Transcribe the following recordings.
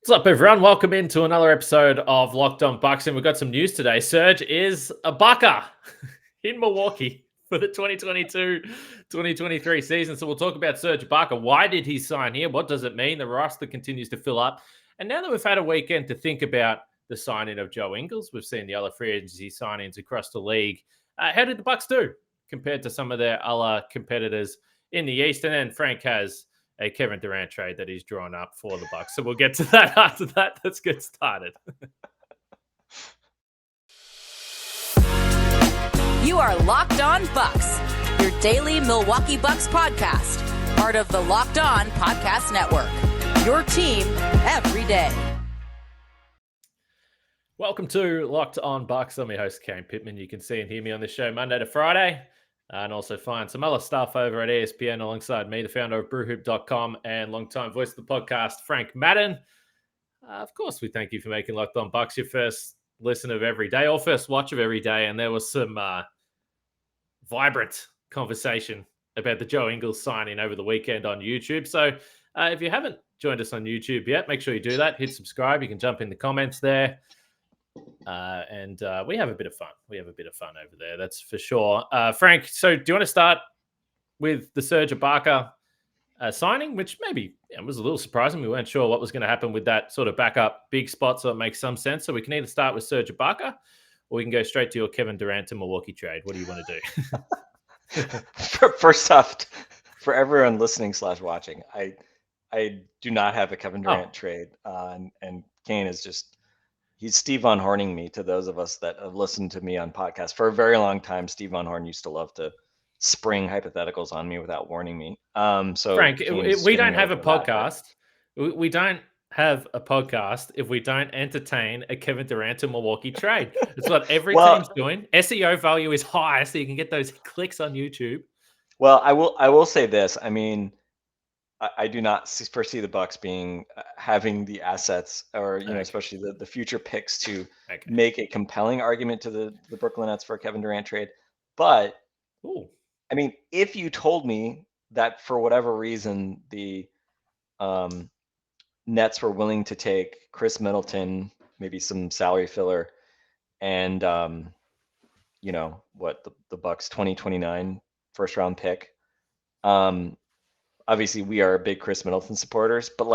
What's up, everyone? Welcome into another episode of Locked On Bucks, and we've got some news today. Serge is Ibaka in Milwaukee for the 2022-2023 season. So we'll talk about Serge Ibaka. Why did he sign here? What does it mean? The roster continues to fill up. And now that we've had a weekend to think about the signing of Joe Ingles, we've seen the other free agency signings across the league. How did the Bucks do compared to some of their other competitors in the East? And then Frank has a Kevin Durant trade that he's drawn up for the Bucks. So we'll get to that after that. Let's get started. You are Locked On Bucks, your daily Milwaukee Bucks podcast, part of the Locked On Podcast Network, your team every day. Welcome to Locked On Bucks. I'm your host, Kane Pittman. You can see and hear me on this show Monday to Friday. And also find some other stuff over at ESPN alongside me, the founder of brewhoop.com and longtime voice of the podcast, Frank Madden. Of course, we thank you for making Locked On Bucks your first listen of every day or first watch of every day. And there was some vibrant conversation about the Joe Ingles signing over the weekend on YouTube. So if you haven't joined us on YouTube yet, make sure you do that. Hit subscribe. You can jump in the comments there. And we have a bit of fun. We have a bit of fun over there, that's for sure. Frank, so do you want to start with the Serge Ibaka signing, which maybe was a little surprising. We weren't sure what was going to happen with that sort of backup big spot, so it makes some sense. So we can either start with Serge Ibaka, or we can go straight to your Kevin Durant to Milwaukee trade. What do you want to do? First off, for everyone listening / watching, I do not have a Kevin Durant trade, and Kane is just... He's Steve Von Horning me to those of us that have listened to me on podcasts. For a very long time, Steve Von Horn used to love to spring hypotheticals on me without warning me. So Frank, we don't have a podcast. We don't have a podcast if we don't entertain a Kevin Durant to Milwaukee trade. It's what every team's doing. SEO value is high, so you can get those clicks on YouTube. Well, I will say this. I mean, I do not foresee the Bucks having the assets or, especially the future picks to make a compelling argument to the Brooklyn Nets for a Kevin Durant trade. But I mean, if you told me that for whatever reason, the Nets were willing to take Chris Middleton, maybe some salary filler, and, the Bucks 2029 first round pick, obviously, we are big Chris Middleton supporters, but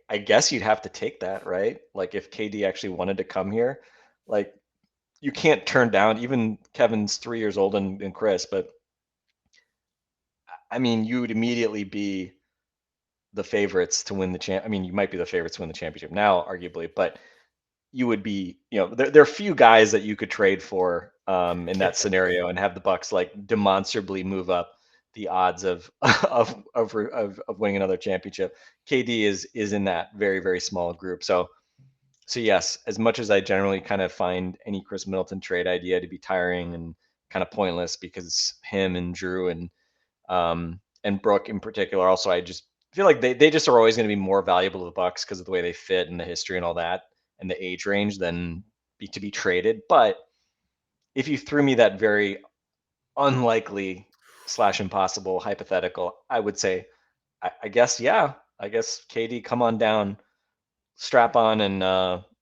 I guess you'd have to take that, right? Like if KD actually wanted to come here, you can't turn down. Even Kevin's 3 years old and Chris, but I mean, you would immediately be the favorites to win the champ. I mean, you might be the favorites to win the championship now, arguably, but you would be. There are few guys that you could trade for in that scenario and have the Bucks demonstrably move up the odds of winning another championship. KD is in that very, very small group. So yes, as much as I generally kind of find any Chris Middleton trade idea to be tiring and kind of pointless because him and Drew and Brooke in particular, also I just feel like they just are always going to be more valuable to the Bucks because of the way they fit and the history and all that and the age range than to be traded. But if you threw me that very unlikely / impossible hypothetical, I would say, I guess KD, come on down, strap on, and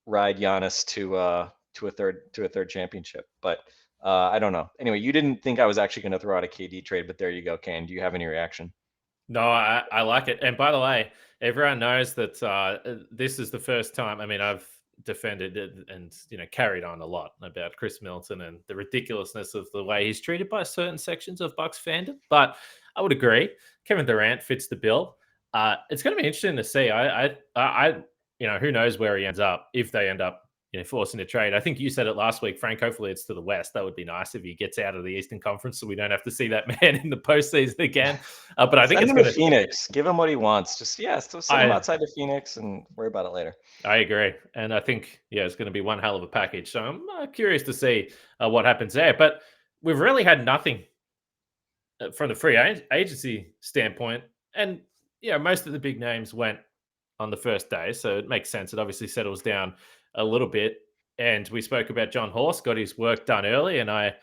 ride Giannis to a third championship. But I don't know. Anyway, you didn't think I was actually going to throw out a KD trade, but there you go, Kane. Do you have any reaction? No, I like it. And by the way, everyone knows that this is the first time. I mean, I've defended it and carried on a lot about Chris Middleton and the ridiculousness of the way he's treated by certain sections of Bucks fandom, but I would agree Kevin Durant fits the bill. It's going to be interesting to see. I who knows where he ends up if they end up forcing a trade. I think you said it last week, Frank. Hopefully it's to the West. That would be nice if he gets out of the Eastern Conference, so we don't have to see that man in the postseason again. But I think send him to Phoenix. Give him what he wants. Just send him outside of Phoenix and worry about it later. I agree, and I think it's going to be one hell of a package. So I'm curious to see what happens there. But we've really had nothing from the free agency standpoint, and most of the big names went on the first day, so it makes sense. It obviously settles down a little bit. And we spoke about John Horst, got his work done early, and I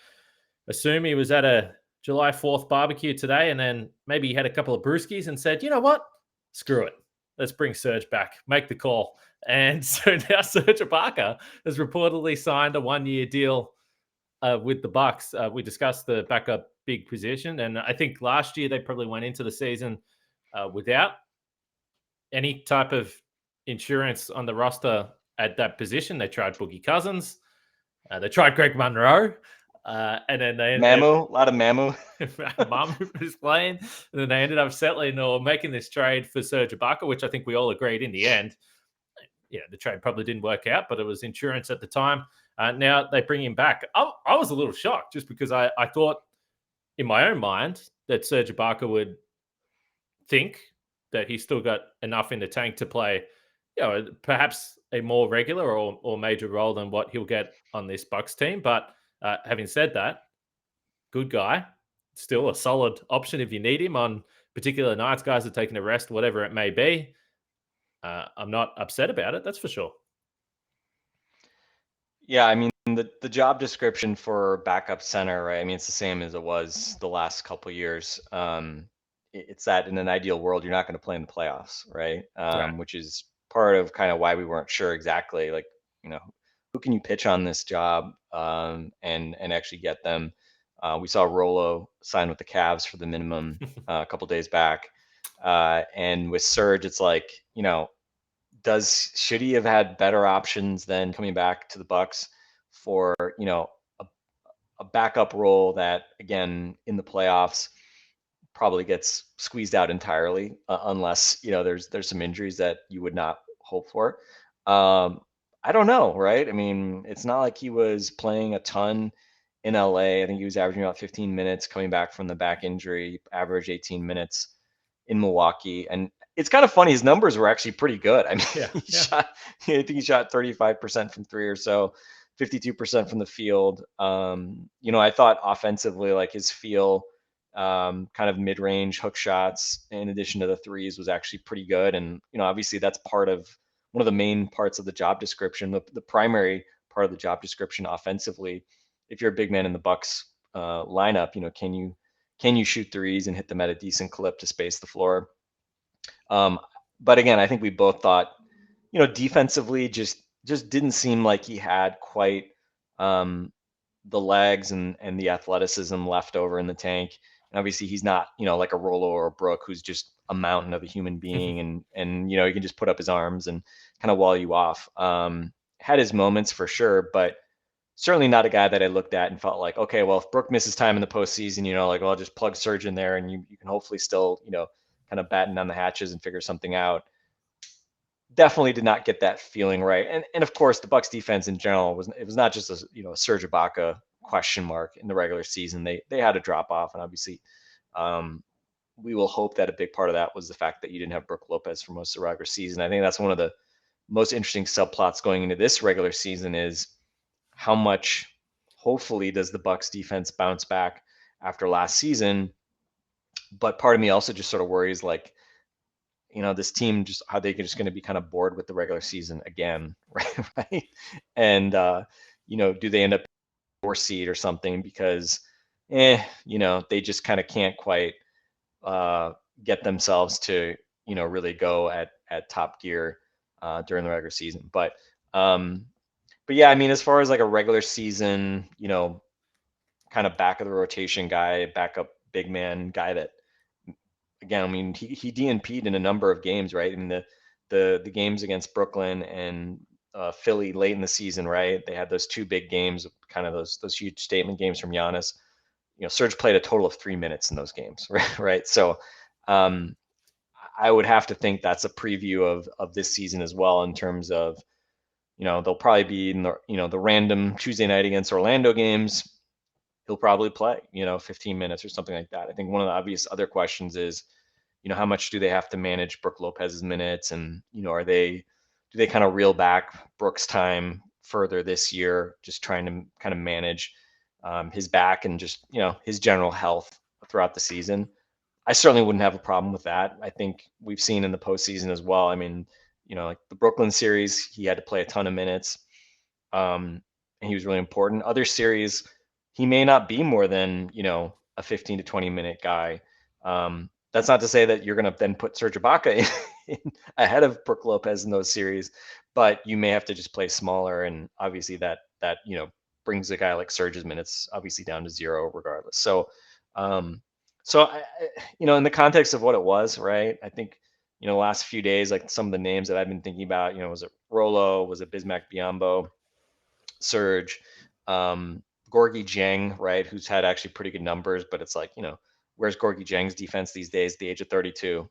assume he was at a July 4th barbecue today, and then maybe he had a couple of brewskis and said, you know what? Screw it. let's bring Serge back, make the call. And so now Serge Ibaka has reportedly signed a 1-year deal with the Bucks. We discussed the backup big position, and I think last year they probably went into the season without any type of insurance on the roster at that position. They tried Boogie Cousins, they tried Greg Monroe, and then they ended a lot of Mamu. Mamu was playing, and then they ended up settling or making this trade for Serge Ibaka, which I think we all agreed in the end. Yeah, the trade probably didn't work out, but it was insurance at the time. Now they bring him back. I was a little shocked just because I thought in my own mind that Serge Ibaka would think that he's still got enough in the tank to play, perhaps a more regular or major role than what he'll get on this Bucks team. But having said that, good guy, still a solid option if you need him on particular nights. Guys are taking a rest, whatever it may be. I'm not upset about it, that's for sure. Yeah, I mean, the job description for backup center, right? I mean, it's the same as it was the last couple of years. It's that in an ideal world, you're not going to play in the playoffs, right? Right. Which is part of kind of why we weren't sure exactly, like, who can you pitch on this job and actually get them. We saw Rolo sign with the Cavs for the minimum a couple days back. And with Serge, it's like, should he have had better options than coming back to the Bucks for, a backup role that, again, in the playoffs probably gets squeezed out entirely unless, there's some injuries that you would not hope for. I don't know, right? I mean, it's not like he was playing a ton in LA. I think he was averaging about 15 minutes coming back from the back injury, average 18 minutes in Milwaukee. And it's kind of funny. His numbers were actually pretty good. I mean, I think he shot 35% from three or so, 52% from the field. I thought offensively, like his feel, kind of mid-range hook shots in addition to the threes was actually pretty good. And, obviously that's part of one of the main parts of the job description, the primary part of the job description offensively. If you're a big man in the Bucks lineup, can you shoot threes and hit them at a decent clip to space the floor? But again, I think we both thought, defensively just didn't seem like he had quite the legs and the athleticism left over in the tank. And obviously he's not, like a Rolo or a Brook who's just a mountain of a human being and he can just put up his arms and kind of wall you off. Had his moments for sure, but certainly not a guy that I looked at and felt like, okay, well, if Brook misses time in the postseason, like, well, I'll just plug Serge in there and you can hopefully still, kind of batten down the hatches and figure something out. Definitely did not get that feeling right. And of course, the Bucks defense in general was not just a Serge Ibaka question mark in the regular season. They had a drop off, and obviously, we will hope that a big part of that was the fact that you didn't have Brook Lopez for most of the regular season. I think that's one of the most interesting subplots going into this regular season is how much, hopefully, does the Bucks defense bounce back after last season. But part of me also just sort of worries, like, this team, just how they just going to be kind of bored with the regular season again, right? And do they end up 4 seed or something because, they just kind of can't quite get themselves to, really go at top gear during the regular season. But yeah, I mean, as far as like a regular season, kind of back of the rotation guy, backup big man guy that, again, I mean, he DNP'd in a number of games, right? I mean, the games against Brooklyn and Philly late in the season, right? They had those 2 big games, kind of those huge statement games from Giannis. Serge played a total of 3 minutes in those games, right? So I would have to think that's a preview of this season as well, in terms of, they'll probably be in the random Tuesday night against Orlando games. He'll probably play, 15 minutes or something like that. I think one of the obvious other questions is, how much do they have to manage Brook Lopez's minutes? And, do they kind of reel back Brook's time further this year, just trying to kind of manage his back and just, his general health throughout the season? I certainly wouldn't have a problem with that. I think we've seen in the postseason as well. I mean, like the Brooklyn series, he had to play a ton of minutes and he was really important. Other series, he may not be more than, a 15 to 20 minute guy. That's not to say that you're going to then put Serge Ibaka ahead of Brook Lopez in those series, but you may have to just play smaller, and obviously that brings a guy like Serge's minutes obviously down to 0 regardless. So in the context of what it was, right? I think last few days, like some of the names that I've been thinking about, was it Rolo, was it Bismack Biyombo, Serge, Gorgie Dieng, right? Who's had actually pretty good numbers, but it's like, where's Gorgie Dieng's defense these days, at the age of 32?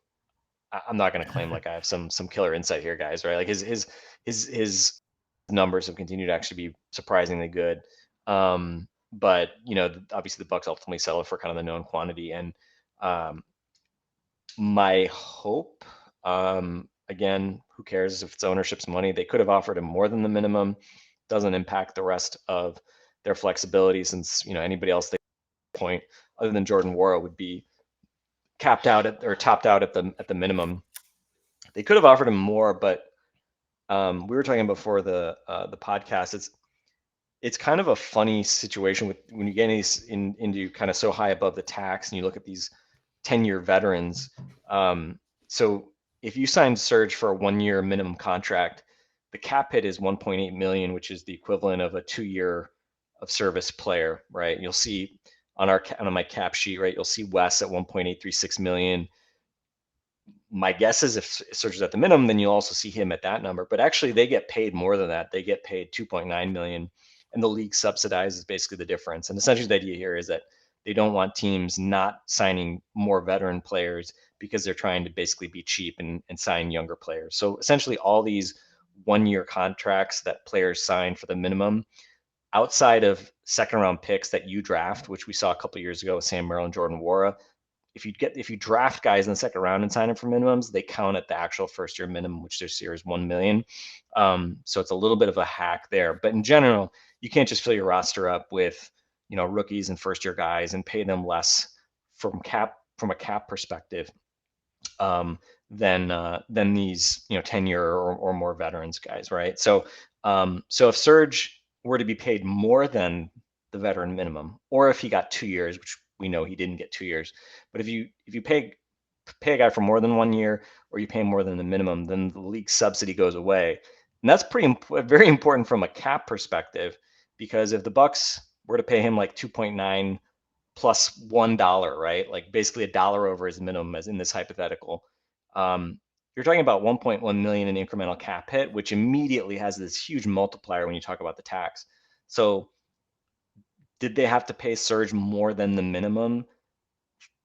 I'm not going to claim like I have some killer insight here, guys, right? Like his numbers have continued to actually be surprisingly good. But obviously the Bucks ultimately settled for kind of the known quantity. And my hope, again, who cares if it's ownership's money? They could have offered him more than the minimum. Doesn't impact the rest of their flexibility, since anybody else they point other than Jordan Wara would be capped out or topped out at the minimum. They could have offered him more, but we were talking before the podcast. It's kind of a funny situation when you get into kind of so high above the tax, and you look at these 10-year veterans. So if you signed Serge for a 1-year minimum contract, the cap hit is 1.8 million, which is the equivalent of a 2-year of service player, right? You'll see on my cap sheet, right? You'll see Wes at 1.836 million. My guess is if Serge is at the minimum, then you'll also see him at that number. But actually, they get paid more than that. They get paid 2.9 million, and the league subsidizes basically the difference. And essentially, the idea here is that they don't want teams not signing more veteran players because they're trying to basically be cheap and sign younger players. So essentially, all these 1-year contracts that players sign for the minimum, outside of second-round picks that you draft, which we saw a couple of years ago with Sam Merrill and Jordan Wara, if you draft guys in the second round and sign them for minimums, they count at the actual first-year minimum, which this year is 1 million. So it's a little bit of a hack there. But in general, you can't just fill your roster up with rookies and first-year guys and pay them less from a cap perspective than these 10-year or more veterans guys, right? So if Serge were to be paid more than the veteran minimum, or if he got 2 years, which we know he didn't get 2 years, but if you pay a guy for more than 1 year, or you pay more than the minimum, then the league subsidy goes away, and that's very important from a cap perspective, because if the Bucks were to pay him like 2.9 plus $1, right, like basically $1 over his minimum, as in this hypothetical, you're talking about 1.1 million in incremental cap hit, which immediately has this huge multiplier when you talk about the tax. So did they have to pay Serge more than the minimum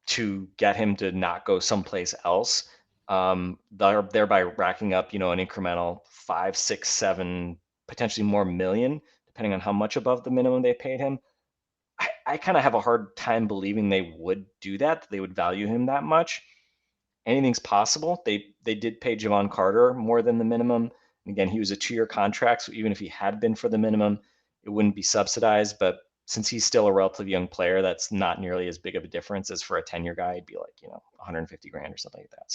to get him to not go someplace else, thereby racking up, an incremental 5, 6, 7, potentially more million, depending on how much above the minimum they paid him? I kind of have a hard time believing they would do that they would value him that much. Anything's possible. They did pay Javon Carter more than the minimum. And again, he was a 2-year contract, so even if he had been for the minimum, it wouldn't be subsidized. But since he's still a relatively young player, that's not nearly as big of a difference as for a 10-year guy. It'd be like 150 grand or something like that.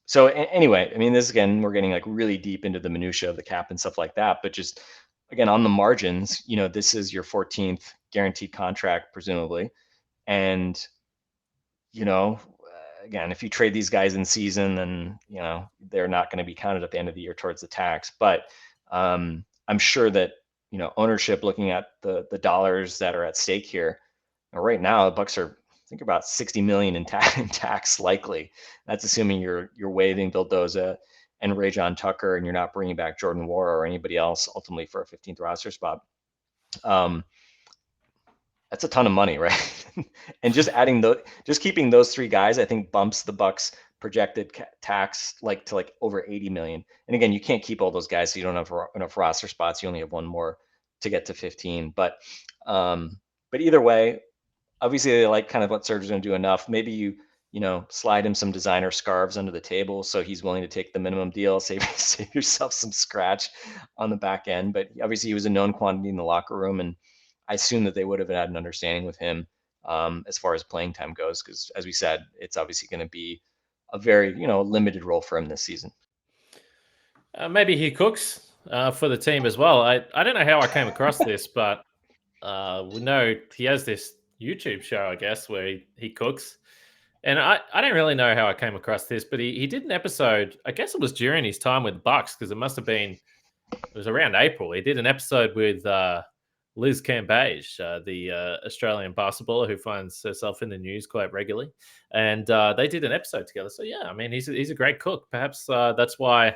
So anyway, I mean, this again, we're getting like really deep into the minutia of the cap and stuff like that. But just again, on the margins, this is your 14th guaranteed contract, presumably, and again, if you trade these guys in season, then they're not going to be counted at the end of the year towards the tax. But I'm sure that ownership, looking at the dollars that are at stake here, right now the Bucks are, I think, about 60 million in tax likely. That's assuming you're waiving Vildoza and Rajon Tucker, and you're not bringing back Jordan Wara or anybody else ultimately for a 15th roster spot. That's a ton of money, right? And just keeping those 3 guys, I think bumps the Bucks projected tax to over 80 million. And again, you can't keep all those guys, so you don't have enough roster spots. You only have one more to get to 15. But either way, obviously they like kind of what Serge is going to do enough. Maybe you slide him some designer scarves under the table so he's willing to take the minimum deal, save yourself some scratch on the back end. But obviously he was a known quantity in the locker room, and I assume that they would have had an understanding with him as far as playing time goes, because as we said, it's obviously going to be a very limited role for him this season. Maybe he cooks for the team as well. I don't know how I came across this, but we know he has this YouTube show, I guess, where he cooks. And I don't really know how I came across this, but he did an episode. I guess it was during his time with Bucks because it must have been. It was around April. He did an episode with Liz Cambage, the Australian basketballer who finds herself in the news quite regularly, and they did an episode together. So yeah, I mean, he's a great cook. Perhaps that's why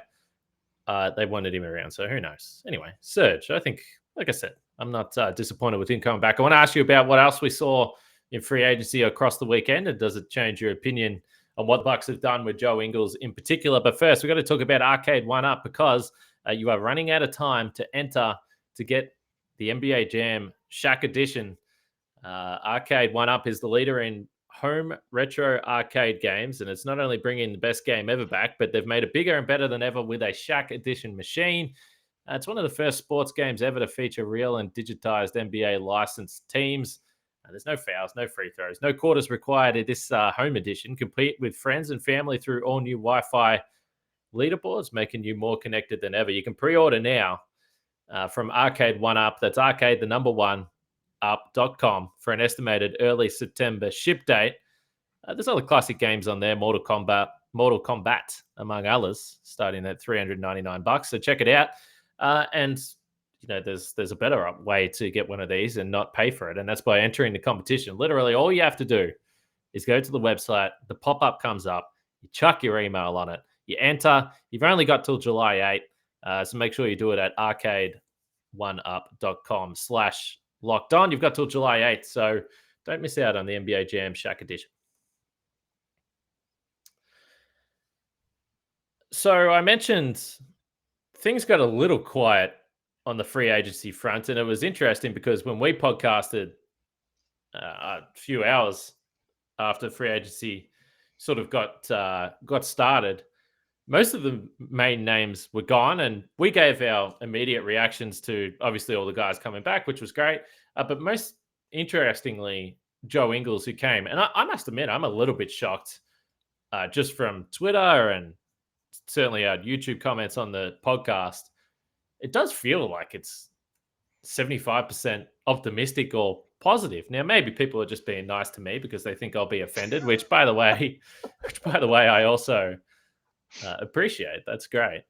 they wanted him around. So who knows? Anyway, Serge, I think, like I said, I'm not disappointed with him coming back. I want to ask you about what else we saw in free agency across the weekend, and does it change your opinion on what the Bucks have done with Joe Ingles in particular? But first, we've got to talk about Arcade One Up because you are running out of time to enter to get the NBA Jam Shaq Edition. Arcade One Up is the leader in home retro arcade games, and it's not only bringing the best game ever back, but they've made it bigger and better than ever with a Shaq Edition machine. It's one of the first sports games ever to feature real and digitized NBA licensed teams. There's no fouls, no free throws, no quarters required in this home edition. Compete with friends and family through all new Wi-Fi leaderboards, making you more connected than ever. You can pre-order now from Arcade One Up. That's arcade, the number one, up.com for an estimated early September ship date. There's other classic games on there, Mortal Kombat, among others, starting at $399. So check it out. And you know, there's a better way to get one of these and not pay for it, and that's by entering the competition. Literally, all you have to do is go to the website. The pop-up comes up. You chuck your email on it. You enter. You've only got till July 8th, so make sure you do it at arcade1up.com/locked on. You've got till July 8th, so don't miss out on the NBA Jam Shaq Edition. So I mentioned things got a little quiet on the free agency front, and it was interesting because when we podcasted a few hours after free agency sort of got started, most of the main names were gone, and we gave our immediate reactions to obviously all the guys coming back, which was great. But most interestingly, Joe Ingles, who came, and I must admit, I'm a little bit shocked just from Twitter and certainly our YouTube comments on the podcast. It does feel like it's 75% optimistic or positive. Now, maybe people are just being nice to me because they think I'll be offended, which by the way, I also appreciate. That's great.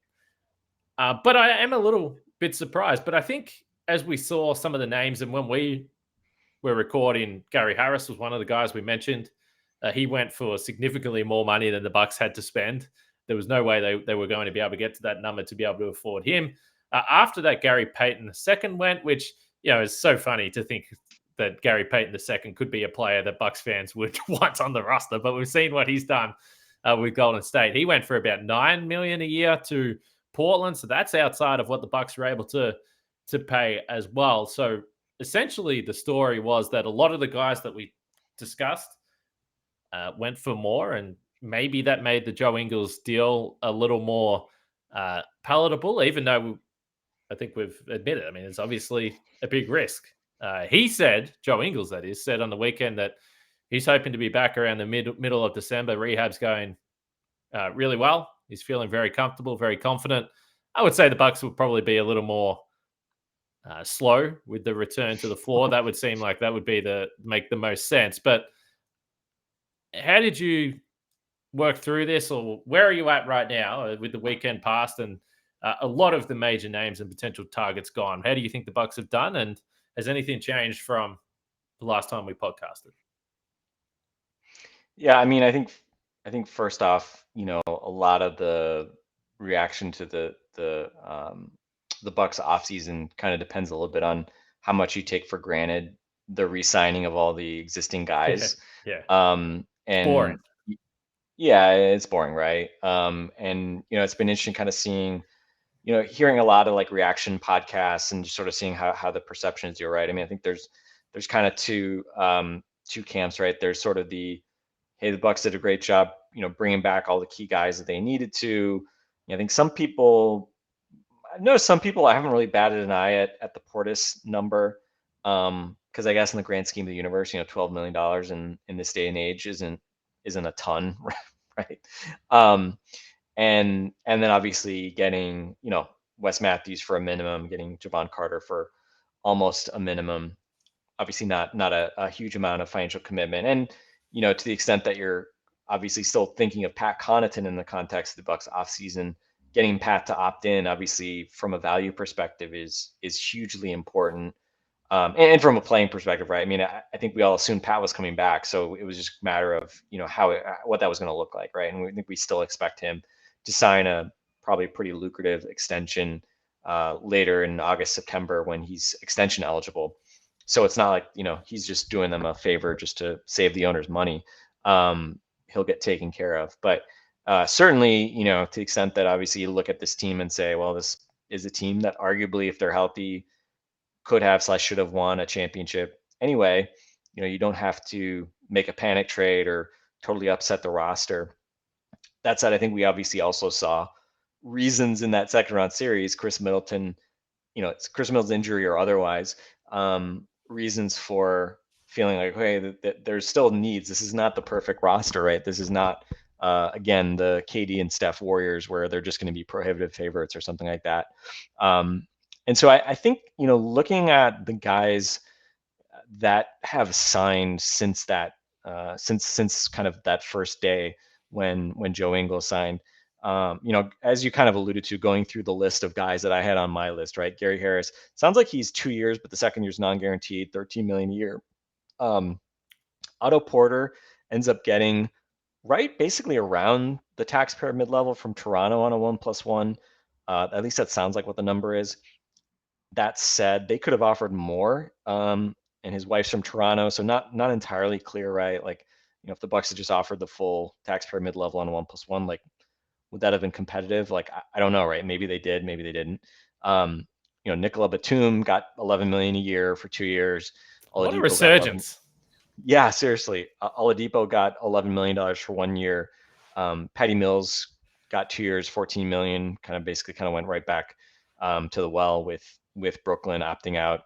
But I am a little bit surprised. But I think as we saw some of the names, and when we were recording, Gary Harris was one of the guys we mentioned. He went for significantly more money than the Bucks had to spend. There was no way they were going to be able to get to that number to be able to afford him. After that, Gary Payton II went, which, you know, is so funny to think that Gary Payton II could be a player that Bucks fans would want on the roster. But we've seen what he's done with Golden State. He went for about $9 million a year to Portland, so that's outside of what the Bucks were able to pay as well. So essentially, the story was that a lot of the guys that we discussed went for more, and maybe that made the Joe Ingles deal a little more palatable, even though I think we've admitted, I mean, it's obviously a big risk. He said, Joe Ingles, that is, said on the weekend that he's hoping to be back around the middle of December. Rehab's going really well. He's feeling very comfortable, very confident. I would say the Bucks would probably be a little more slow with the return to the floor. That would seem like that would be make the most sense. But how did you work through this, or where are you at right now with the weekend past and a lot of the major names and potential targets gone? How do you think the Bucks have done, and has anything changed from the last time we podcasted? Yeah, I mean, I think first off, you know, a lot of the reaction to the Bucks offseason kind of depends a little bit on how much you take for granted the re-signing of all the existing guys. Yeah. And boring. Yeah, it's boring, right? And you know, it's been interesting kind of seeing, you know, hearing a lot of like reaction podcasts and just sort of seeing how the perception is. You're right. I mean, I think there's kind of two camps, right? There's sort of the, hey, the Bucks did a great job, you know, bringing back all the key guys that they needed to. You know, I think I've noticed some people I haven't really batted an eye at the Portis number, because I guess in the grand scheme of the universe, you know, $12 million in this day and age isn't a ton, right? And then obviously getting, you know, Wes Matthews for a minimum, getting Javon Carter for almost a minimum, obviously not a huge amount of financial commitment. And, you know, to the extent that you're obviously still thinking of Pat Connaughton in the context of the Bucks offseason. Getting Pat to opt in, obviously, from a value perspective, is hugely important. And from a playing perspective, right? I mean, I think we all assumed Pat was coming back, so it was just a matter of what that was going to look like, right? And we think we still expect him to sign a probably pretty lucrative extension later in August, September, when he's extension eligible. So it's not like he's just doing them a favor just to save the owner's money. He'll get taken care of, but certainly, to the extent that obviously you look at this team and say, well, this is a team that arguably, if they're healthy, could have / should have won a championship anyway. You don't have to make a panic trade or totally upset the roster. That said, I think we obviously also saw reasons in that second round series, Chris Middleton, it's Chris Middleton's injury or otherwise, reasons for feeling like, okay, that there's still needs. This is not the perfect roster, right? This is not, again, the KD and Steph Warriors where they're just going to be prohibitive favorites or something like that. And so I think, looking at the guys that have signed since that, since kind of that first day when Joe Ingles signed, as you kind of alluded to, going through the list of guys that I had on my list, right? Gary Harris sounds like he's 2 years, but the second year's non-guaranteed, $13 million a year. Otto Porter ends up getting basically around the taxpayer mid-level from Toronto on a 1+1. At least that sounds like what the number is. That said, they could have offered more. And his wife's from Toronto, so not entirely clear, right? Like, if the Bucks had just offered the full taxpayer mid-level on a 1+1, like, would that have been competitive? Like, I don't know, right? Maybe they did, maybe they didn't. Nicola Batum got $11 million a year for 2 years. What a resurgence! Yeah, seriously. Oladipo got $11 million for 1 year. Patty Mills got 2 years, $14 million. Kind of went right back to the well with Brooklyn opting out.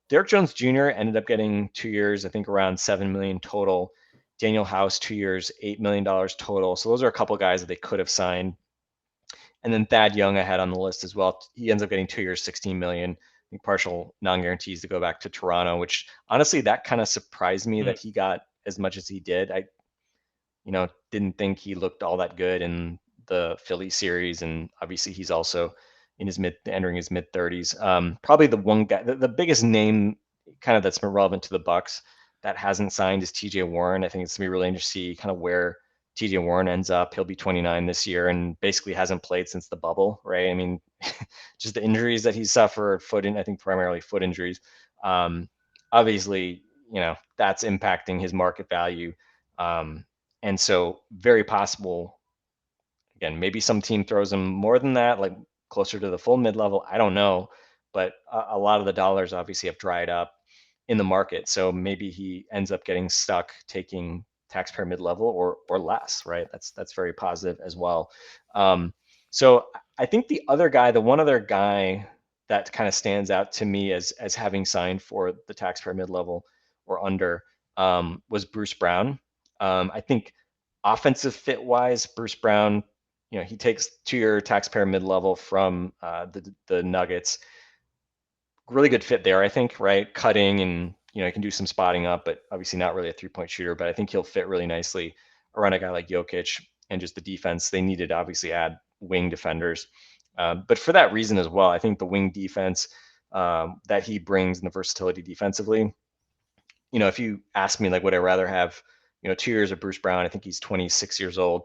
Derrick Jones Jr. ended up getting 2 years, I think around $7 million total. Daniel House, 2 years, $8 million total. So those are a couple guys that they could have signed. And then Thad Young I had on the list as well. He ends up getting 2 years, $16 million. I think partial non-guarantees to go back to Toronto, which honestly, that kind of surprised me that he got as much as he did. I, didn't think he looked all that good in the Philly series. And obviously he's also entering his mid 30s. Probably the one guy, the biggest name kind of that's been relevant to the Bucks that hasn't signed is TJ Warren. I think it's gonna be really interesting to see kind of where TJ Warren ends up. He'll be 29 this year and basically hasn't played since the bubble, right? I mean, just the injuries that he's suffered, I think primarily foot injuries. Obviously, that's impacting his market value. And so very possible, again, maybe some team throws him more than that, like closer to the full mid-level. I don't know, but a lot of the dollars obviously have dried up in the market. So maybe he ends up getting stuck taking taxpayer mid-level or less, right? That's very positive as well. So I think the one other guy that kind of stands out to me as having signed for the taxpayer mid-level or under was Bruce Brown. I think offensive fit wise, Bruce Brown, he takes 2 year taxpayer mid-level from the Nuggets. Really good fit there, I think, right? Cutting and, he can do some spotting up, but obviously not really a 3-point shooter, but I think he'll fit really nicely around a guy like Jokic and just the defense. They needed to obviously add wing defenders. But for that reason as well, I think the wing defense that he brings and the versatility defensively, if you ask me, like, would I rather have, 2 years of Bruce Brown, I think he's 26 years old,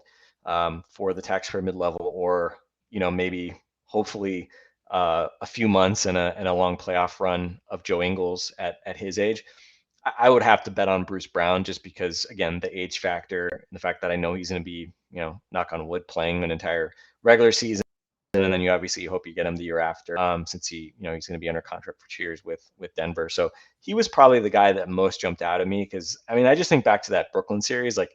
for the taxpayer mid-level, or, maybe hopefully a few months and a long playoff run of Joe Ingles at his age, I would have to bet on Bruce Brown just because, again, the age factor and the fact that I know he's going to be, knock on wood, playing an entire regular season. And then you obviously hope you get him the year after, since he's going to be under contract for 2 years with Denver. So he was probably the guy that most jumped out at me because, I mean, I just think back to that Brooklyn series, like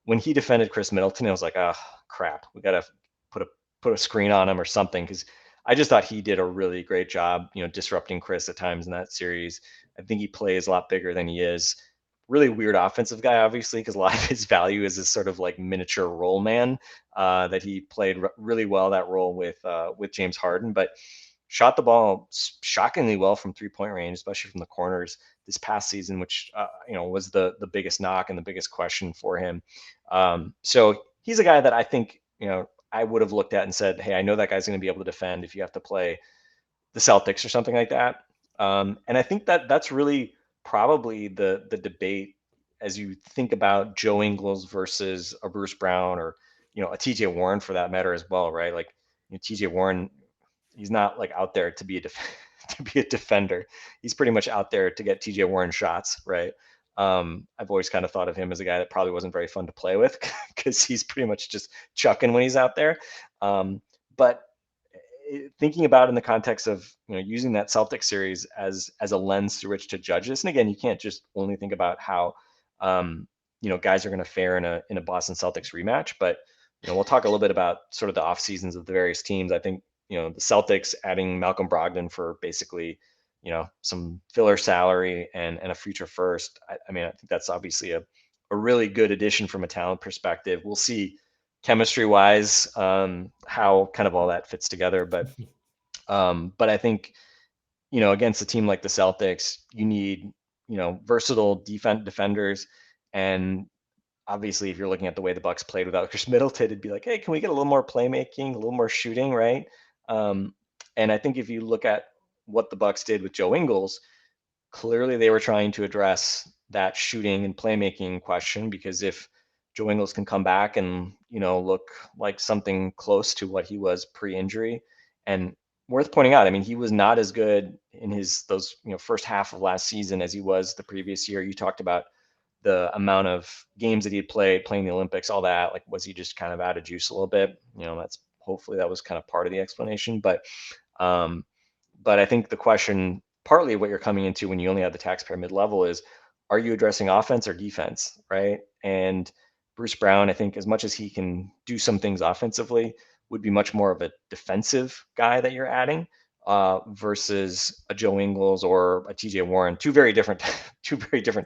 when he defended Chris Middleton, I was like, oh crap, we got to put a screen on him or something, because I just thought he did a really great job, disrupting Chris at times in that series. I think he plays a lot bigger than he is. Really weird offensive guy, obviously, because a lot of his value is this sort of like miniature role man that he played really well that role with James Harden, but shot the ball shockingly well from 3-point range, especially from the corners. this past season, which was the biggest knock and the biggest question for him. So he's a guy that I think I would have looked at and said, hey, I know that guy's going to be able to defend if you have to play the Celtics or something like that. And I think that that's really probably the debate as you think about Joe Ingles versus a Bruce Brown or a TJ Warren for that matter as well, right? Like TJ Warren, he's not like out there to be to be a defender. He's pretty much out there to get TJ Warren shots, right? I've always kind of thought of him as a guy that probably wasn't very fun to play with because he's pretty much just chucking when he's out there. But thinking about in the context of using that Celtics series as a lens through which to judge this, and again, you can't just only think about how guys are going to fare in a Boston Celtics rematch, but we'll talk a little bit about sort of the off seasons of the various teams. I think the Celtics adding Malcolm Brogdon for basically some filler salary and a future first. I mean, I think that's obviously a really good addition from a talent perspective. We'll see chemistry wise how kind of all that fits together, but I think against a team like the Celtics, you need versatile defenders, and obviously if you're looking at the way the Bucks played without Chris Middleton, it'd be like, hey, can we get a little more playmaking, a little more shooting, right? And I think if you look at what the Bucks did with Joe Ingles, clearly they were trying to address that shooting and playmaking question, because if Joe Ingles can come back and look like something close to what he was pre-injury, and worth pointing out, I mean, he was not as good in those first half of last season as he was the previous year. You talked about the amount of games that he had playing the Olympics, all that. Like, was he just kind of out of juice a little bit? That's hopefully that was kind of part of the explanation. But I think the question, partly what you're coming into when you only have the taxpayer mid-level, is, are you addressing offense or defense, right? And Bruce Brown, I think, as much as he can do some things offensively, would be much more of a defensive guy that you're adding versus a Joe Ingles or a TJ Warren. Two very different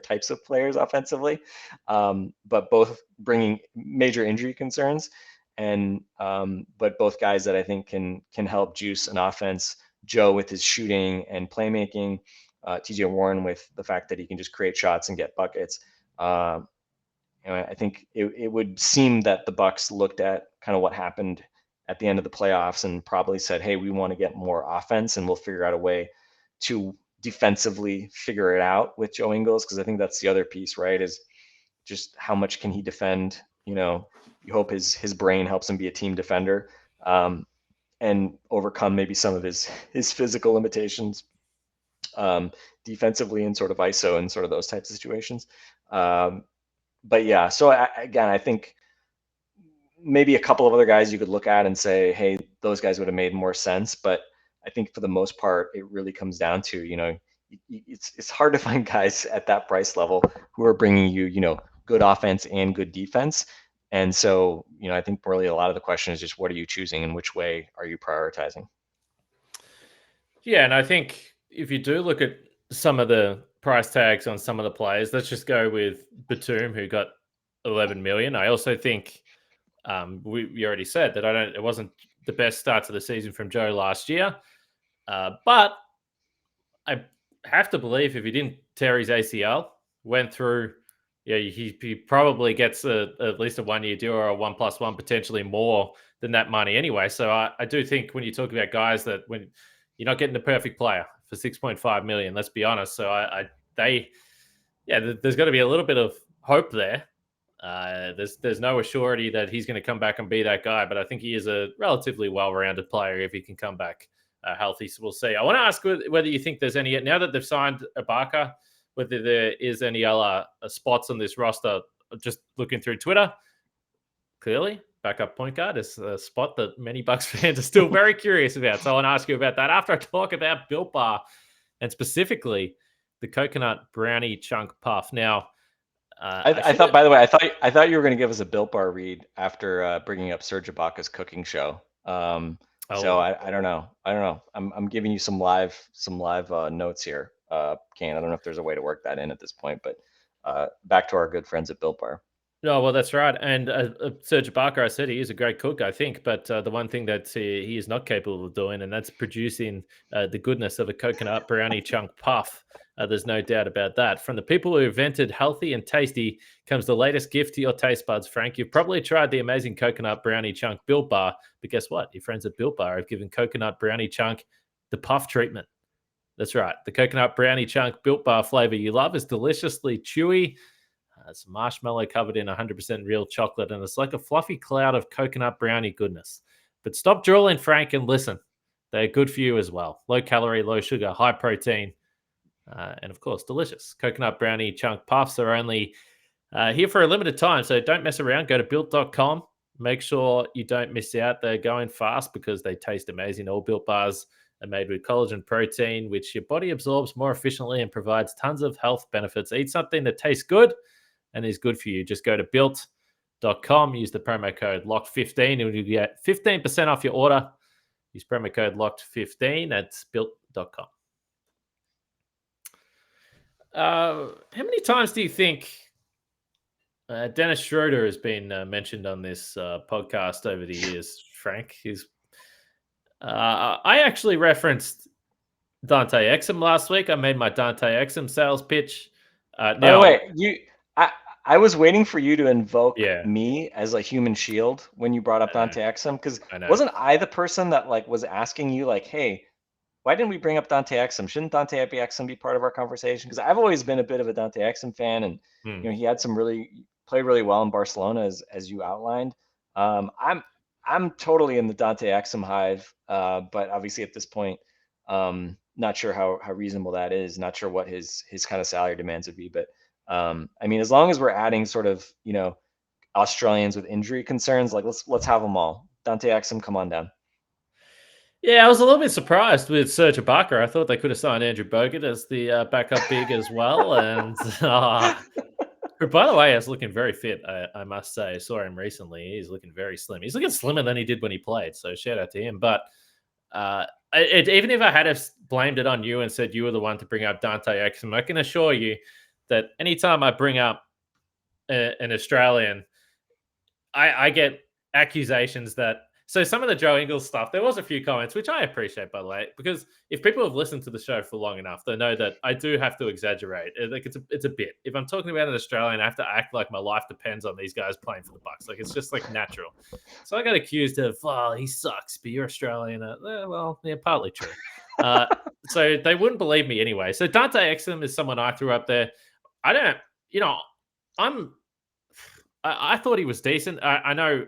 types of players offensively, but both bringing major injury concerns. And but both guys that I think can help juice an offense. Joe with his shooting and playmaking, TJ Warren with the fact that he can just create shots and get buckets. I think it would seem that the Bucks looked at kind of what happened at the end of the playoffs and probably said, hey, we want to get more offense and we'll figure out a way to defensively figure it out with Joe Ingles. Because I think that's the other piece, right, is just how much can he defend? You hope his brain helps him be a team defender and overcome maybe some of his physical limitations defensively and sort of ISO and sort of those types of situations. But yeah, so I think maybe a couple of other guys you could look at and say, hey, those guys would have made more sense. But I think for the most part, it really comes down to, it's hard to find guys at that price level who are bringing you, good offense and good defense. And so, I think really a lot of the question is just, what are you choosing and which way are you prioritizing? Yeah, and I think if you do look at some of the price tags on some of the players, let's just go with Batum, who got 11 million. I also think we already said that it wasn't the best start to the season from Joe last year, but I have to believe if he didn't tear his ACL, went through, he probably gets at least a 1 year deal or a 1+1, potentially more than that money anyway. So I do think when you talk about guys that when you're not getting the perfect player for 6.5 million, let's be honest. So there's got to be a little bit of hope there. There's no assurity that he's going to come back and be that guy, but I think he is a relatively well-rounded player if he can come back healthy. So we'll see. I want to ask whether you think there's any, now that they've signed Ibaka, whether there is any other spots on this roster. Just looking through Twitter, clearly backup point guard is a spot that many Bucks fans are still very curious about. So I want to ask you about that after I talk about Built Bar and specifically the coconut brownie chunk puff. Now, I thought, by the way, I thought you were going to give us a Built Bar read after bringing up Serge Ibaka's cooking show. So I don't know. I'm giving you some live notes here, Kane. I don't know if there's a way to work that in at this point, but back to our good friends at Built Bar. No, well, that's right. And Serge Ibaka, I said he is a great cook, I think. But the one thing that he is not capable of doing, and that's producing the goodness of a coconut brownie chunk puff. There's no doubt about that. From the people who invented healthy and tasty comes the latest gift to your taste buds, Frank. You've probably tried the amazing coconut brownie chunk Built Bar, but guess what? Your friends at Built Bar have given coconut brownie chunk the puff treatment. That's right. The coconut brownie chunk Built Bar flavor you love is deliciously chewy. It's marshmallow covered in 100% real chocolate, and it's like a fluffy cloud of coconut brownie goodness. But stop drooling, Frank, and listen. They're good for you as well. Low calorie, low sugar, high protein, and of course, delicious. Coconut brownie chunk puffs are only here for a limited time, so don't mess around. Go to built.com. Make sure you don't miss out. They're going fast because they taste amazing. All Built Bars are made with collagen protein, which your body absorbs more efficiently and provides tons of health benefits. Eat something that tastes good and is good for you. Just go to built.com, use the promo code LOCKED15, and you get 15% off your order. Use promo code LOCKED15 at built.com. How many times do you think Dennis Schroeder has been mentioned on this podcast over the years, Frank? I actually referenced Dante Exum last week. I made my Dante Exum sales pitch. By the way, I was waiting for you to invoke Yeah. me as a human shield when you brought up I know. Dante Exum, because I know. wasn't I the person that was asking you hey, why didn't we bring up Dante Exum? Shouldn't Dante Exum be part of our conversation? Because I've always been a bit of a Dante Exum fan, and he had played really well in Barcelona as you outlined. I'm totally in the Dante Exum hive, but obviously at this point, not sure how reasonable that is. Not sure what his kind of salary demands would be, but I mean, as long as we're adding sort of Australians with injury concerns, let's have them all. Dante Exum, come on down. Yeah, I was a little bit surprised with Serge Ibaka. I thought they could have signed Andrew Bogut as the backup big as well. And who, by the way, is looking very fit, I must say. I saw him recently. He's looking very slim. He's looking slimmer than he did when he played. So shout out to him. But even if I had blamed it on you and said you were the one to bring up Dante Exum, I can assure you that anytime I bring up an Australian, I get accusations that. So some of the Joe Ingles stuff, there was a few comments, which I appreciate, by the way, because if people have listened to the show for long enough, they know that I do have to exaggerate. Like it's a bit. If I'm talking about an Australian, I have to act like my life depends on these guys playing for the Bucks. Like it's just natural. So I got accused of, oh, he sucks, but you're Australian. Well, yeah, partly true. So they wouldn't believe me anyway. So Dante Exum is someone I threw up there. I don't, I thought he was decent. I know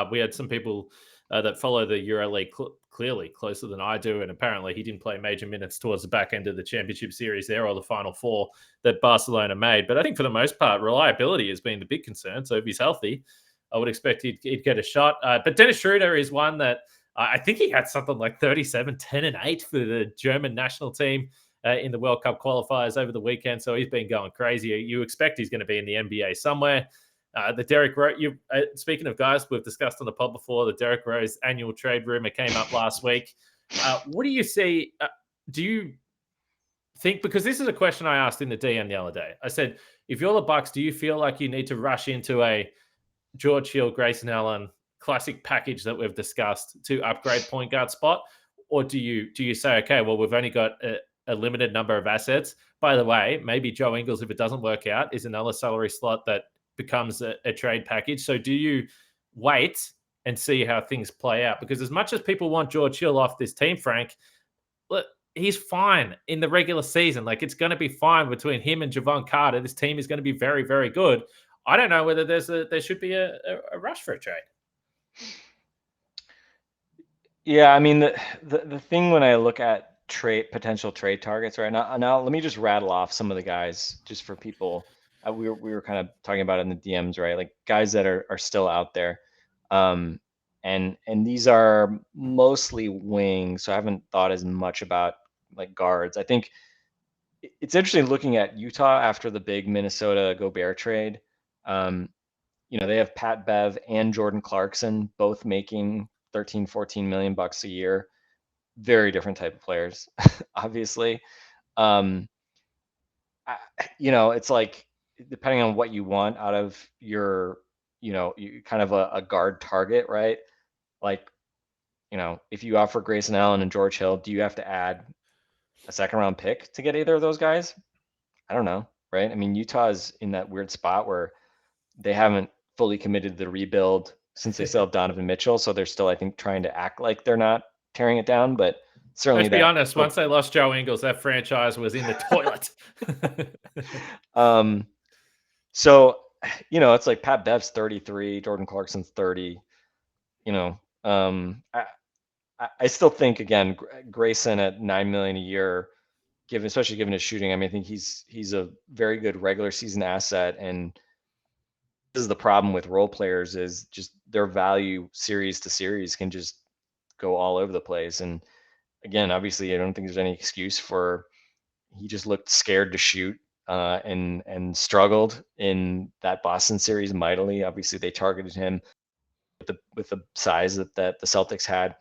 we had some people that follow the EuroLeague clearly closer than I do, and apparently he didn't play major minutes towards the back end of the championship series there, or the Final Four that Barcelona made. But I think for the most part, reliability has been the big concern. So if he's healthy, I would expect he'd get a shot. But Dennis Schroeder is one that I think he had something like 37, 10, and 8 for the German national team in the World Cup qualifiers over the weekend. So he's been going crazy. You expect he's going to be in the NBA somewhere. The Derrick Rose, speaking of guys we've discussed on the pod before, the Derrick Rose annual trade rumor came up last week. What do you see? Do you think, because this is a question I asked in the DM the other day. I said, if you're the Bucks, do you feel like you need to rush into a George Hill, Grayson Allen classic package that we've discussed to upgrade point guard spot? Or do you say, okay, well, we've only got a limited number of assets. By the way, maybe Joe Ingles, if it doesn't work out, is another salary slot that becomes a trade package. So do you wait and see how things play out? Because as much as people want George Hill off this team, Frank, look, he's fine in the regular season. Like, it's going to be fine between him and Javon Carter. This team is going to be very, very good. I don't know whether there should be a rush for a trade. Yeah, I mean, the thing when I look at potential trade targets right now, let me just rattle off some of the guys just for people. We were kind of talking about it in the DMs, right? Like guys that are still out there. And these are mostly wings. So I haven't thought as much about like guards. I think it's interesting looking at Utah after the big Minnesota Gobert trade. They have Pat Bev and Jordan Clarkson both making 13, 14 million bucks a year. Very different type of players, obviously. It's like, depending on what you want out of your you kind of a guard target, right? Like, if you offer Grayson Allen and George Hill, do you have to add a second round pick to get either of those guys? I don't know, right? I mean, Utah's in that weird spot where they haven't fully committed to the rebuild since they still have Donovan Mitchell. So they're still, I think, trying to act like they're not tearing it down, but certainly Let's be honest, once they lost Joe Ingles, that franchise was in the toilet. So, it's like Pat Bev's 33, Jordan Clarkson's 30, I still think, again, Grayson at $9 million a year, especially given his shooting. I mean, I think he's a very good regular season asset, and this is the problem with role players is just their value series to series can just go all over the place. And again, obviously, I don't think there's any excuse for he just looked scared to shoot and struggled in that Boston series mightily. Obviously, they targeted him with the size that the Celtics had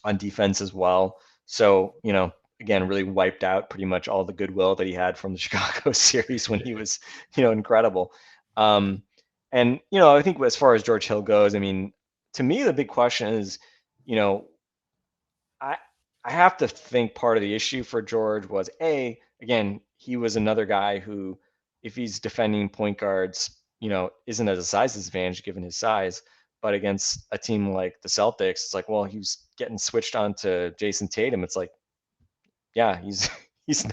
on defense as well. So, again, really wiped out pretty much all the goodwill that he had from the Chicago series when he was, incredible. And, I think as far as George Hill goes, I mean, to me, the big question is, I have to think part of the issue for George was again, he was another guy who, if he's defending point guards, isn't at a size disadvantage given his size. But against a team like the Celtics, it's like, well, he was getting switched on to Jason Tatum. It's like, yeah, he's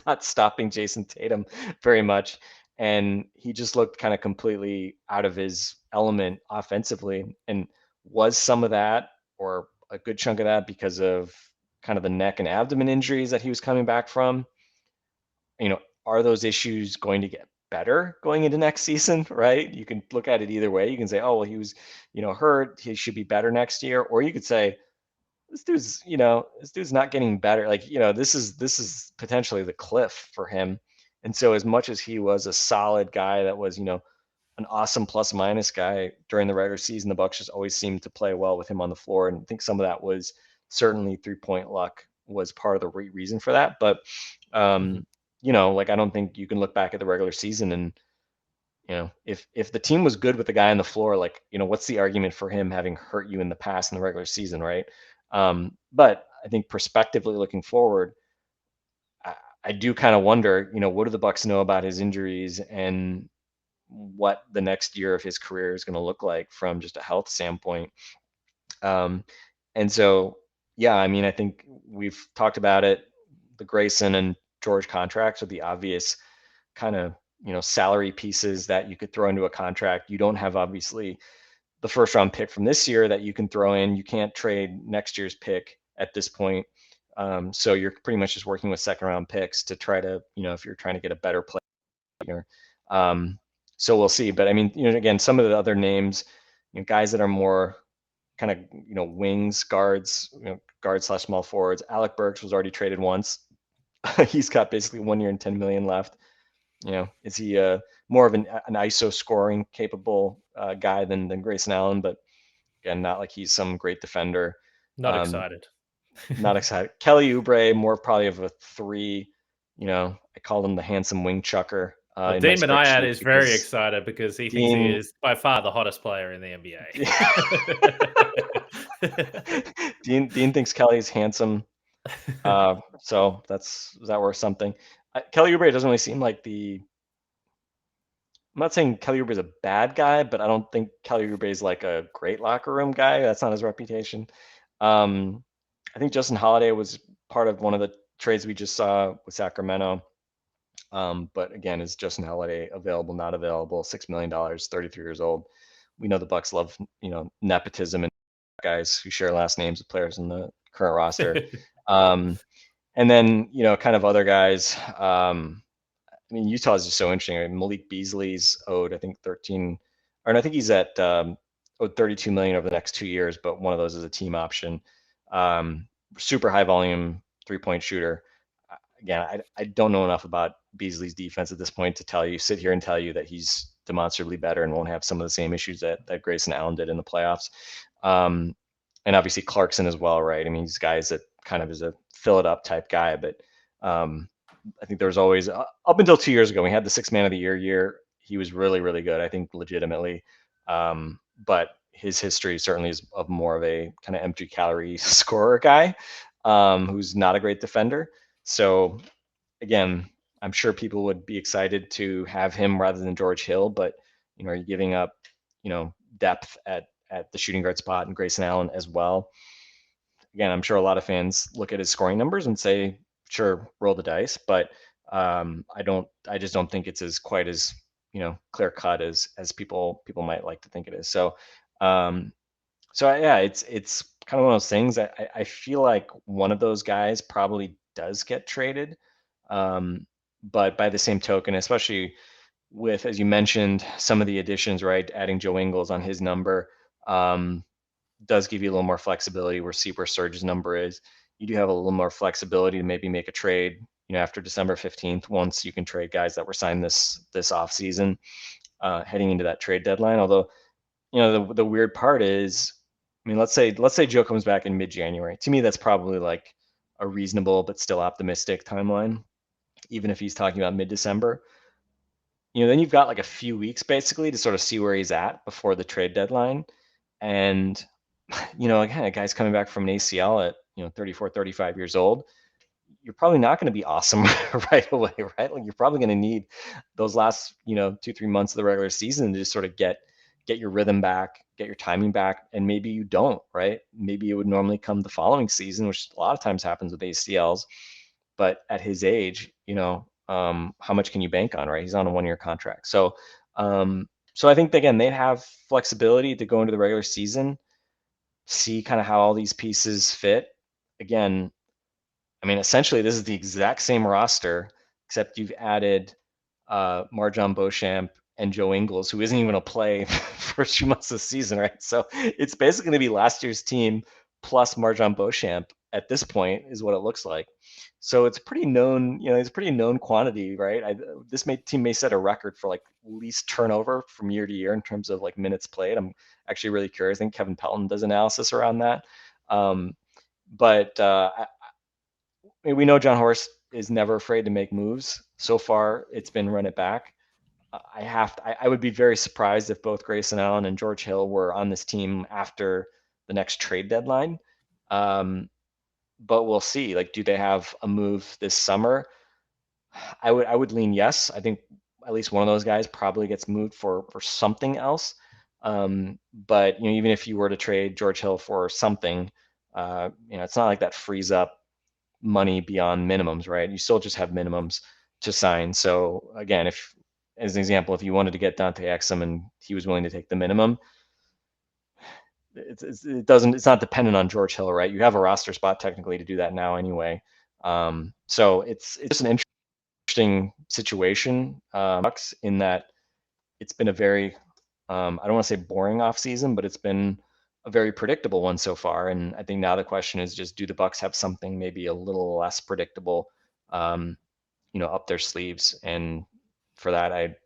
not stopping Jason Tatum very much. And he just looked kind of completely out of his element offensively. And was some of that, or a good chunk of that, because of kind of the neck and abdomen injuries that he was coming back from? Are those issues going to get better going into next season, right? You can look at it either way. You can say, oh, well, he was, hurt, he should be better next year. Or you could say, this dude's not getting better. Like, this is potentially the cliff for him. And so as much as he was a solid guy that was, an awesome plus minus guy during the regular season, the Bucks just always seemed to play well with him on the floor. And I think some of that was certainly 3-point luck was part of the reason for that. But, like, I don't think you can look back at the regular season and, if the team was good with the guy on the floor, like, what's the argument for him having hurt you in the past in the regular season, right? But I think prospectively looking forward, I do kind of wonder, what do the Bucks know about his injuries and what the next year of his career is going to look like from just a health standpoint. And so, yeah, I mean, I think we've talked about it. The Grayson and George contracts are the obvious kind of, salary pieces that you could throw into a contract. You don't have, obviously, the first round pick from this year that you can throw in. You can't trade next year's pick at this point. So you're pretty much just working with second round picks to try to, if you're trying to get a better player. So we'll see. But I mean, again, some of the other names, guys that are more kind of, wings, guards, guard/small forwards. Alec Burks was already traded once. He's got basically 1 year and $10 million left. Is he more of an ISO scoring capable guy than Grayson Allen? But again, not like he's some great defender. Not excited. Not excited. Kelly Oubre, more probably of a 3. I call him the handsome wing chucker. Dean Minayat is very excited because he thinks he is by far the hottest player in the NBA. Dean thinks Kelly's handsome. So is that worth something? Kelly Oubre doesn't really seem like I'm not saying Kelly Oubre is a bad guy, but I don't think Kelly Oubre is like a great locker room guy. That's not his reputation. I think Justin Holiday was part of one of the trades we just saw with Sacramento. But again, is Justin Holiday available, not available? $6 million, 33 years old. We know the Bucks love, nepotism and guys who share last names with players in the current roster. And then, kind of other guys. I mean, Utah is just so interesting. I mean, Malik Beasley's owed, I think, 13, or I think he's at owed 32 million over the next 2 years, but one of those is a team option. Super high volume 3-point shooter. Again, I don't know enough about Beasley's defense at this point to sit here and tell you that he's demonstrably better and won't have some of the same issues that Grayson Allen did in the playoffs. And obviously Clarkson as well, right? I mean, he's guys that kind of is a fill it up type guy, but I think there was always up until 2 years ago, we had the 6th man of the year. He was really, really good, I think, legitimately. but his history certainly is of more of a kind of empty calorie scorer guy, who's not a great defender. So again, I'm sure people would be excited to have him rather than George Hill, but are you giving up, depth at the shooting guard spot and Grayson Allen as well? Again, I'm sure a lot of fans look at his scoring numbers and say, sure, roll the dice, but I just don't think it's as quite as clear cut as people might like to think it is. So yeah, it's kind of one of those things. I feel like one of those guys probably does get traded, but by the same token, especially with, as you mentioned, some of the additions, right, adding Joe Ingles on his number, does give you a little more flexibility. We'll see where Serge's number is. You do have a little more flexibility to maybe make a trade, after December 15th, once you can trade guys that were signed this off season, heading into that trade deadline. Although, the weird part is, I mean, let's say Joe comes back in mid-January. To me, that's probably like a reasonable but still optimistic timeline, even if he's talking about mid-December. Then you've got like a few weeks basically to sort of see where he's at before the trade deadline. And again, a guy's coming back from an ACL at 34, 35 years old. You're probably not going to be awesome right away, right? Like, you're probably going to need those last 2-3 months of the regular season to just sort of get your rhythm back, get your timing back, and maybe you don't, right? Maybe it would normally come the following season, which a lot of times happens with ACLs. But at his age, how much can you bank on, right? He's on a 1-year contract. So I think, again, they'd have flexibility to go into the regular season, see kind of how all these pieces fit. Again, I mean, essentially, this is the exact same roster, except you've added Marjon Beauchamp and Joe Ingles, who isn't even going to play first few months of the season, right? So it's basically going to be last year's team plus Marjon Beauchamp at this point, is what it looks like. So it's pretty known, it's a pretty known quantity, right? This team may set a record for like least turnover from year to year in terms of like minutes played. I'm actually really curious. I think Kevin Pelton does analysis around that. But we know John Horst is never afraid to make moves. So far, it's been run it back. I would be very surprised if both Grayson Allen and George Hill were on this team after the next trade deadline. But we'll see. Like, do they have a move this summer? I would lean yes. I think at least one of those guys probably gets moved for something else. But even if you were to trade George Hill for something, it's not like that frees up money beyond minimums, right? You still just have minimums to sign. So again, if, as an example, if you wanted to get Dante Exum and he was willing to take the minimum, it's not dependent on George Hill, right? You have a roster spot technically to do that now anyway. So it's just an interesting situation, in that it's been a very, I don't want to say boring off season, but it's been a very predictable one so far. And I think now the question is just, do the Bucks have something maybe a little less predictable, up their sleeves? And for that,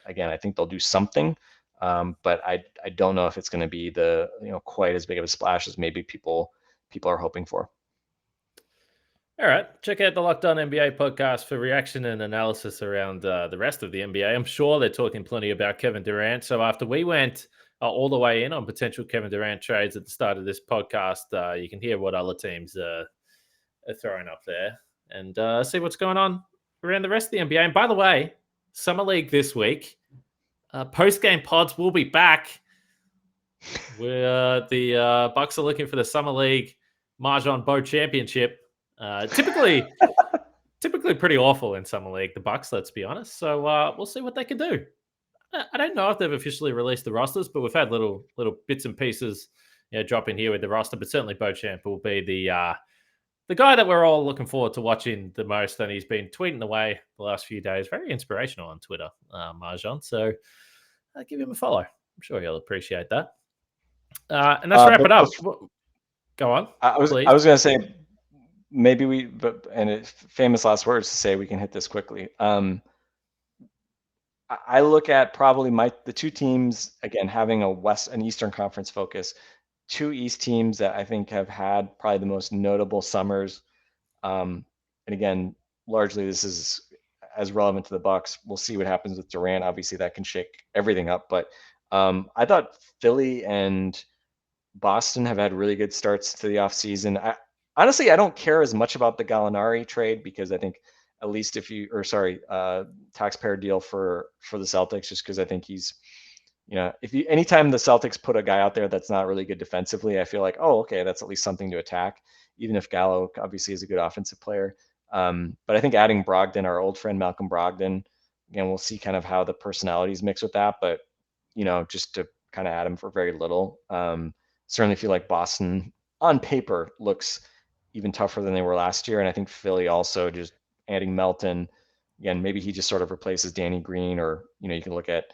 again, I think they'll do something. But I don't know if it's going to be the quite as big of a splash as maybe people are hoping for. All right, check out the Locked On NBA podcast for reaction and analysis around the rest of the NBA. I'm sure they're talking plenty about Kevin Durant. So after we went all the way in on potential Kevin Durant trades at the start of this podcast, you can hear what other teams are throwing up there and see what's going on around the rest of the NBA. And by the way, Summer League this week. Post-game pods will be back. Where the Bucks are looking for the Summer League Mahjong Bow Championship. Typically pretty awful in Summer League, the Bucks, let's be honest. So we'll see what they can do. I don't know if they've officially released the rosters, but we've had little bits and pieces drop in here with the roster. But certainly Beauchamp will be the guy that we're all looking forward to watching the most, and he's been tweeting away the last few days. Very inspirational on Twitter, Marjon. So give him a follow. I'm sure he'll appreciate that. And let's wrap it up. Go on. I was going to say, maybe famous last words to say we can hit this quickly. I look at probably the two teams, again, having an Eastern Conference focus, two East teams that I think have had probably the most notable summers. And again, largely this is as relevant to the Bucks. We'll see what happens with Durant. Obviously, that can shake everything up. But I thought Philly and Boston have had really good starts to the offseason. Honestly, I don't care as much about the Gallinari trade because I think at least taxpayer deal for the Celtics, just because I think he's, anytime the Celtics put a guy out there that's not really good defensively, I feel like, oh, okay, that's at least something to attack, even if Gallo obviously is a good offensive player. But I think adding Brogdon, our old friend Malcolm Brogdon, again, we'll see kind of how the personalities mix with that, but just to kind of add him for very little. Certainly feel like Boston on paper looks even tougher than they were last year. And I think Philly also just adding Melton, again, maybe he just sort of replaces Danny Green, or, you can look at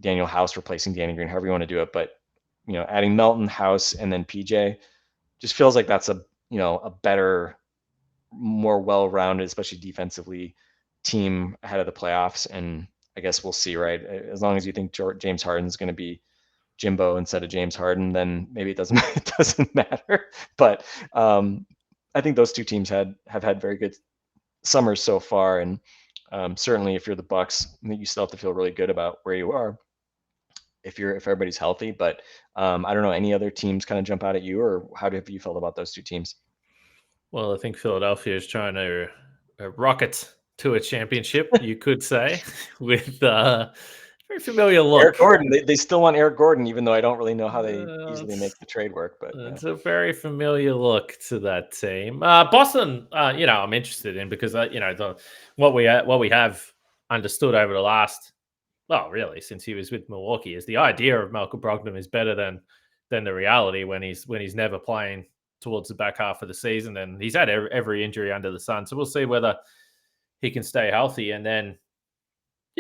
Daniel House replacing Danny Green, however you want to do it. But, adding Melton, House, and then PJ just feels like that's a better, more well-rounded, especially defensively, team ahead of the playoffs. And I guess we'll see, right? As long as you think James Harden's going to be Jimbo instead of James Harden, then maybe it doesn't matter. But I think those two teams have had very good summers so far, and certainly if you're the Bucks, I think you still have to feel really good about where you are if everybody's healthy. But I don't know, any other teams kind of jump out at you, or how have you felt about those two teams? Well, I think Philadelphia is trying to rocket to a championship, you could say, with very familiar look. Eric Gordon, they still want Eric Gordon, even though I don't really know how they easily make the trade work. But it's a very familiar look to that team. Boston, I'm interested in because what we have understood over the last, well, really since he was with Milwaukee, is the idea of Malcolm Brogdon is better than the reality when he's never playing towards the back half of the season, and he's had every injury under the sun. So we'll see whether he can stay healthy. And then,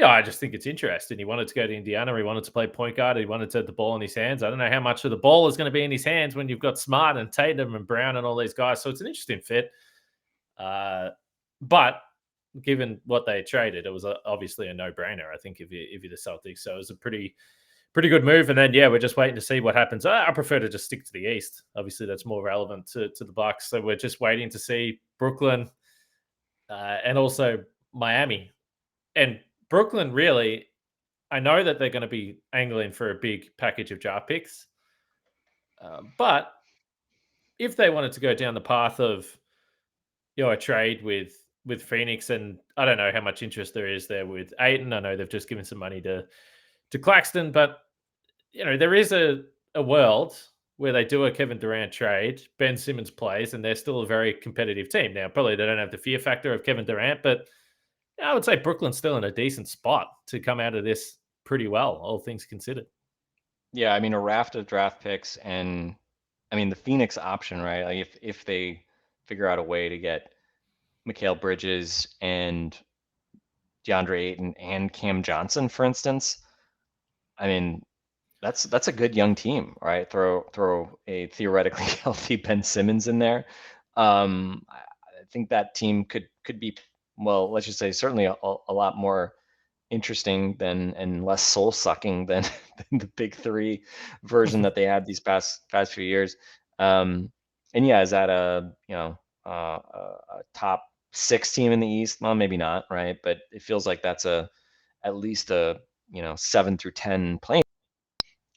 I just think it's interesting. He wanted to go to Indiana. He wanted to play point guard. He wanted to have the ball in his hands. I don't know how much of the ball is going to be in his hands when you've got Smart and Tatum and Brown and all these guys. So it's an interesting fit. But given what they traded, it was obviously a no-brainer, I think, if you're the Celtics. So it was a pretty good move. And then, we're just waiting to see what happens. I prefer to just stick to the East. Obviously, that's more relevant to the Bucks. So we're just waiting to see Brooklyn and also Miami. And Brooklyn, really, I know that they're going to be angling for a big package of draft picks. But if they wanted to go down the path of, a trade with Phoenix, and I don't know how much interest there is there with Ayton. I know they've just given some money to Claxton, but there is a world where they do a Kevin Durant trade, Ben Simmons plays, and they're still a very competitive team. Now, probably they don't have the fear factor of Kevin Durant, but I would say Brooklyn's still in a decent spot to come out of this pretty well, all things considered. Yeah, I mean, a raft of draft picks, and I mean the Phoenix option, right? Like if they figure out a way to get Mikal Bridges and DeAndre Ayton and Cam Johnson, for instance, I mean, that's a good young team, right? Throw a theoretically healthy Ben Simmons in there. I think that team could be, well, let's just say certainly a lot more interesting and less soul sucking than the big three version that they had these past few years. And yeah, is that a top 6 team in the East? Well, maybe not, right? But it feels like that's at least a 7 through 10 playing,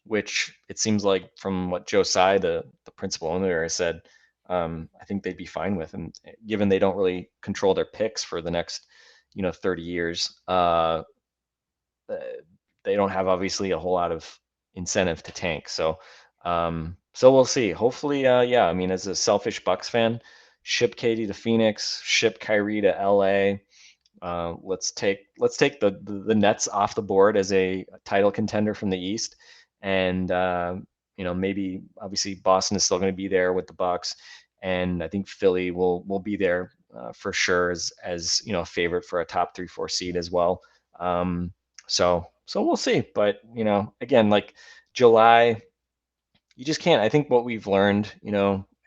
which it seems like from what Joe Tsai, the principal owner there, said, I think they'd be fine with. And given they don't really control their picks for the next 30 years, they don't have obviously a whole lot of incentive to tank. So we'll see. Hopefully, I mean, as a selfish Bucks fan, ship KD to Phoenix, ship Kyrie to LA. Let's take the Nets off the board as a title contender from the East, and maybe obviously Boston is still going to be there with the Bucks, and I think Philly will be there for sure as a favorite for a top 3-4 seed as well. So we'll see. But again, like July, you just can't. I think what we've learned,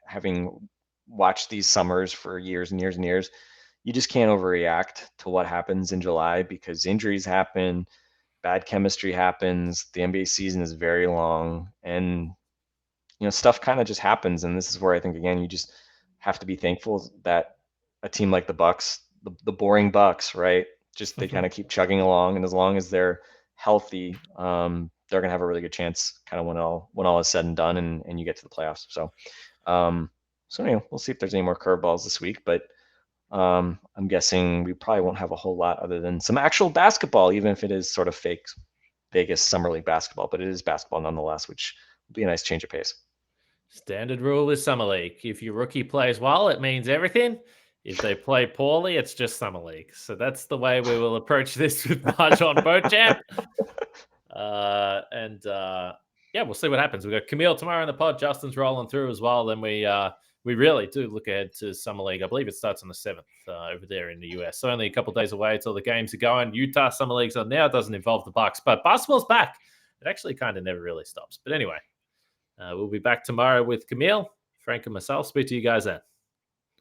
having watched these summers for years and years and years, you just can't overreact to what happens in July because injuries happen, bad chemistry happens. The NBA season is very long, and stuff kind of just happens. And this is where I think, again, you just have to be thankful that a team like the Bucks, the boring Bucks, right? Just they kind of keep chugging along, and as long as they're healthy, they're gonna have a really good chance, kind of when all is said and done, and you get to the playoffs. So, we'll see if there's any more curveballs this week, but I'm guessing we probably won't have a whole lot other than some actual basketball, even if it is sort of fake Vegas Summer League basketball, but it is basketball nonetheless, which will be a nice change of pace. Standard rule is Summer League. If your rookie plays well, it means everything. If they play poorly, it's just Summer League. So that's the way we will approach this with Marjon Beauchamp. We'll see what happens. We've got Camille tomorrow in the pod. Justin's rolling through as well. Then we really do look ahead to Summer League. I believe it starts on the 7th over there in the US. So only a couple of days away until the games are going. Utah Summer League's on now. It doesn't involve the Bucks, but basketball's back. It actually kind of never really stops. But anyway, we'll be back tomorrow with Camille, Frank, and myself. Speak to you guys then.